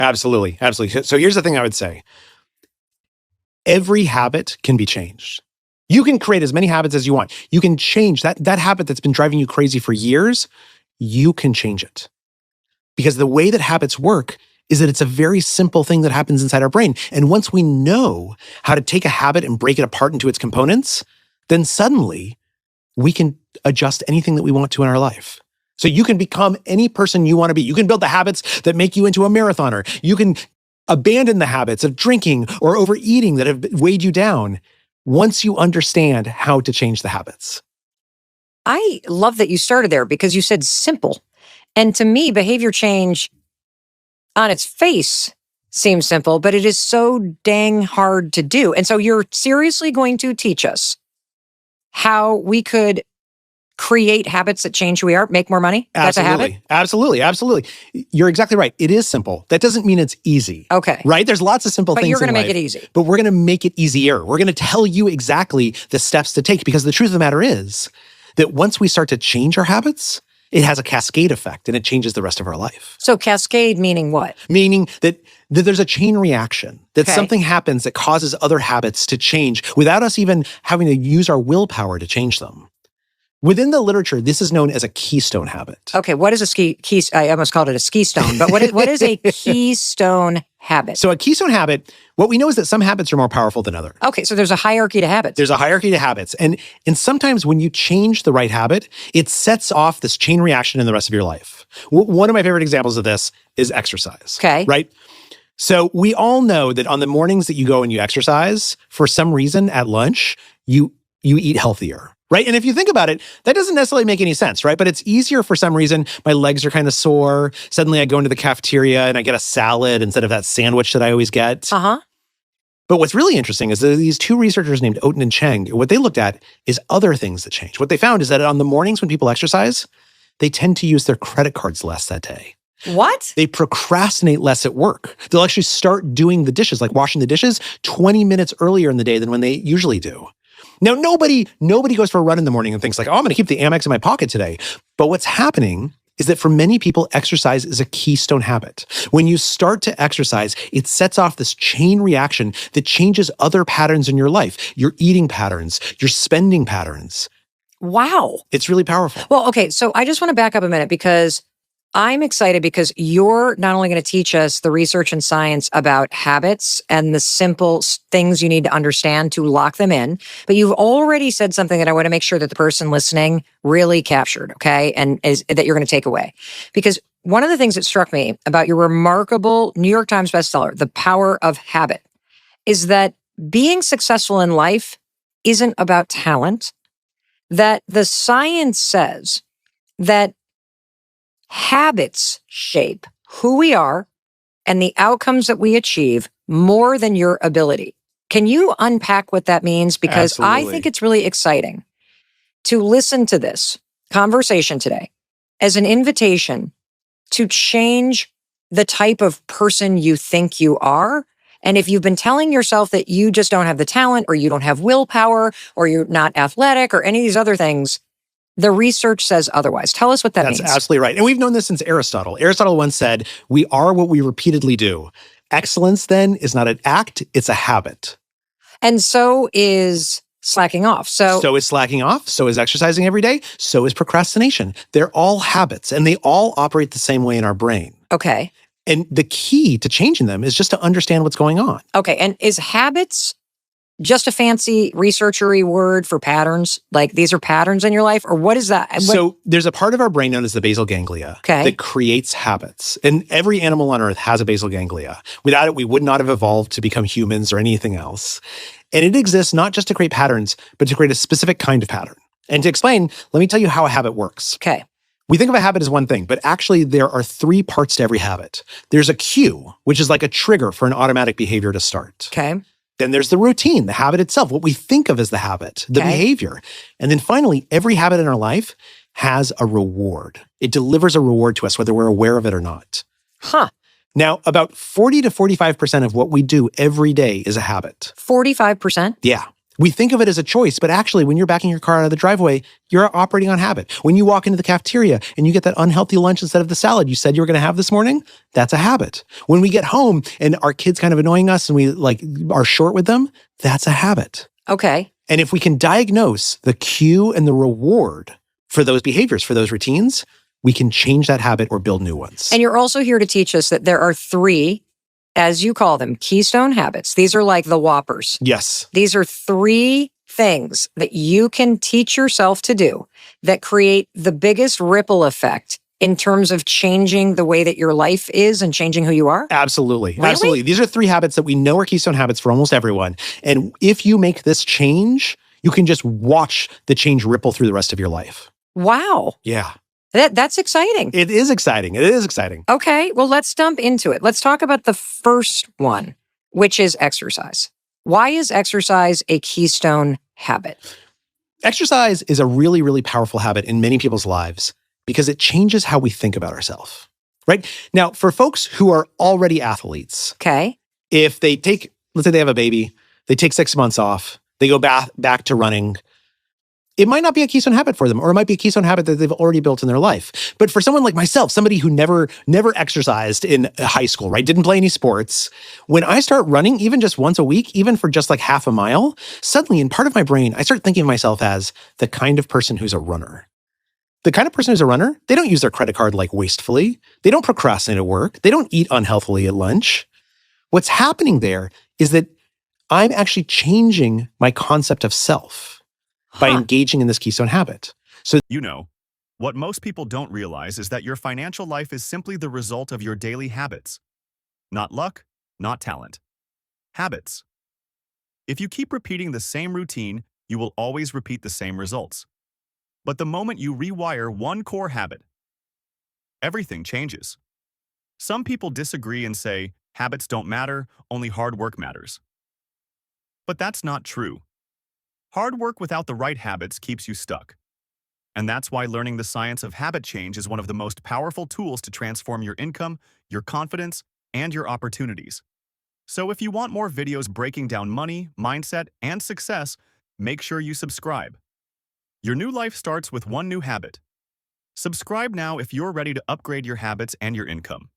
Absolutely. Absolutely. So here's the thing I would say. Every habit can be changed. You can create as many habits as you want. You can change that habit that's been driving you crazy for years. You can change it. Because the way that habits work is that it's a very simple thing that happens inside our brain. And once we know how to take a habit and break it apart into its components, then suddenly we can adjust anything that we want to in our life. So you can become any person you want to be. You can build the habits that make you into a marathoner. You can abandon the habits of drinking or overeating that have weighed you down once you understand how to change the habits. I love that you started there because you said simple. And to me, behavior change on its face seems simple, but it is so dang hard to do. And so you're seriously going to teach us how we could create habits that change who we are, make more money? That's a habit? Absolutely. You're exactly right. It is simple. That doesn't mean it's easy. Okay. Right? There's lots of simple things in life. But you're going to make it easy. But we're going to make it easier. We're going to tell you exactly the steps to take, because the truth of the matter is that once we start to change our habits, it has a cascade effect and it changes the rest of our life. So cascade meaning what? Meaning that there's a chain reaction, that something happens that causes other habits to change without us even having to use our willpower to change them. Within the literature, this is known as a keystone habit. Okay, what is a I almost called it a ski stone, but what is a keystone habit? So a keystone habit, what we know is that some habits are more powerful than others. Okay, so there's a hierarchy to habits. There's a hierarchy to habits. And sometimes when you change the right habit, it sets off this chain reaction in the rest of your life. One of my favorite examples of this is exercise. Okay. Right? So we all know that on the mornings that you go and you exercise, for some reason at lunch, you eat healthier. Right? And if you think about it, that doesn't necessarily make any sense, right? But it's easier for some reason. My legs are kind of sore. Suddenly I go into the cafeteria and I get a salad instead of that sandwich that I always get. Uh-huh. But what's really interesting is that these two researchers named Oten and Cheng, what they looked at is other things that change. What they found is that on the mornings when people exercise, they tend to use their credit cards less that day. What? They procrastinate less at work. They'll actually start doing the dishes, like washing the dishes, 20 minutes earlier in the day than when they usually do. Now, nobody goes for a run in the morning and thinks like, oh, I'm going to keep the Amex in my pocket today. But what's happening is that for many people, exercise is a keystone habit. When you start to exercise, it sets off this chain reaction that changes other patterns in your life, your eating patterns, your spending patterns. Wow. It's really powerful. Well, okay, so I just want to back up a minute because I'm excited because you're not only going to teach us the research and science about habits and the simple things you need to understand to lock them in, but you've already said something that I want to make sure that the person listening really captured, okay, and that you're going to take away. Because one of the things that struck me about your remarkable New York Times bestseller, The Power of Habit, is that being successful in life isn't about talent, that the science says that habits shape who we are and the outcomes that we achieve more than your ability. Can you unpack what that means? Because Absolutely. I think it's really exciting to listen to this conversation today as an invitation to change the type of person you think you are. And if you've been telling yourself that you just don't have the talent or you don't have willpower or you're not athletic or any of these other things, the research says otherwise. Tell us what that means. That's absolutely right. And we've known this since Aristotle. Aristotle once said, we are what we repeatedly do. Excellence, then, is not an act, it's a habit. And so is slacking off. So is slacking off. So is exercising every day. So is procrastination. They're all habits, and they all operate the same way in our brain. Okay. And the key to changing them is just to understand what's going on. Okay. And is habits just a fancy researchery word for patterns? Like these are patterns in your life, or what is that? So there's a part of our brain known as the basal ganglia that creates habits. And every animal on Earth has a basal ganglia. Without it, we would not have evolved to become humans or anything else. And it exists not just to create patterns, but to create a specific kind of pattern. And to explain, let me tell you how a habit works. Okay. We think of a habit as one thing, but actually there are three parts to every habit. There's a cue, which is like a trigger for an automatic behavior to start. Okay. Then there's the routine, the habit itself, what we think of as the habit, the behavior. And then finally, every habit in our life has a reward. It delivers a reward to us, whether we're aware of it or not. Huh. Now, about 40 to 45% of what we do every day is a habit. 45%? Yeah. We think of it as a choice, but actually, when you're backing your car out of the driveway, you're operating on habit. When you walk into the cafeteria and you get that unhealthy lunch instead of the salad you said you were going to have this morning, that's a habit. When we get home and our kids kind of annoying us and we like are short with them, that's a habit. Okay. And if we can diagnose the cue and the reward for those behaviors, for those routines, we can change that habit or build new ones. And you're also here to teach us that there are 3, as you call them, keystone habits. These are like the whoppers. Yes. These are 3 things that you can teach yourself to do that create the biggest ripple effect in terms of changing the way that your life is and changing who you are? Absolutely. Really? Absolutely. These are 3 habits that we know are keystone habits for almost everyone. And if you make this change, you can just watch the change ripple through the rest of your life. Wow. Yeah. That's exciting. It is exciting. It is exciting. Okay, well, let's jump into it. Let's talk about the first one, which is exercise. Why is exercise a keystone habit? Exercise is a really, really powerful habit in many people's lives because it changes how we think about ourselves, right? Now, for folks who are already athletes, Okay. if they take, let's say they have a baby, they take 6 months off, they go back to running, it might not be a keystone habit for them, or it might be a keystone habit that they've already built in their life. But for someone like myself, somebody who never exercised in high school, right? Didn't play any sports. When I start running, even just once a week, even for just like half a mile, suddenly in part of my brain, I start thinking of myself as the kind of person who's a runner. The kind of person who's a runner, they don't use their credit card like wastefully. They don't procrastinate at work. They don't eat unhealthily at lunch. What's happening there is that I'm actually changing my concept of self by engaging in this keystone habit. So, what most people don't realize is that your financial life is simply the result of your daily habits. Not luck, not talent. Habits. If you keep repeating the same routine, you will always repeat the same results. But the moment you rewire one core habit, everything changes. Some people disagree and say, habits don't matter, only hard work matters. But that's not true. Hard work without the right habits keeps you stuck. And that's why learning the science of habit change is one of the most powerful tools to transform your income, your confidence, and your opportunities. So if you want more videos breaking down money, mindset, and success, make sure you subscribe. Your new life starts with one new habit. Subscribe now if you're ready to upgrade your habits and your income.